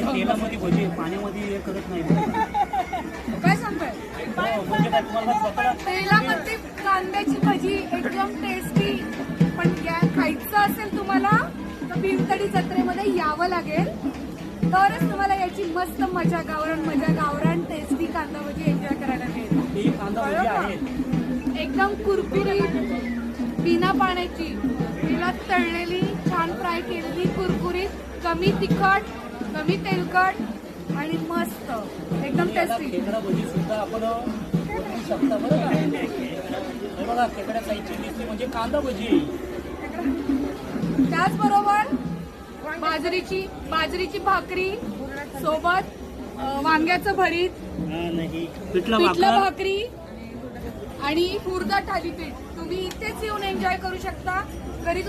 तेलामध्ये भजी पाण्यामध्ये हे करत नाही. काय सांगताय? म्हणजे काय तुम्हाला स्वतःला तेलामध्ये कांद्याची भजी एकदम टेस्टी. पण खायचं असेल तुम्हाला तर भीमतडी जत्रेमध्ये यावं लागेल, तरच तुम्हाला याची मस्त मजा गावरान टेस्टी कांदा भजी एन्जॉय करायला मिळेल. ही कांदा भजी आहेत एकदम कुरकुरीत, बिना पाण्याची, तिला तळलेली, छान फ्राय केलेली, कुरकुरीत, कमी तिखट, कमी तेलकट आणि मस्त एकदम टेस्टी. खेकडा भजी सुद्धा आपण बनवू शकता बरं का. हे बघा खेकड्या साईजची दिसते म्हणजे कांदा भजी आहे. त्याचबरोबर बाजरीची भाकरी सोबत वांग्याचं भरीत, पिठलं पिठलं भाकरी आणि हुरदा थालीपीठ तुम्ही इथेच येऊन एन्जॉय करू शकता. घरी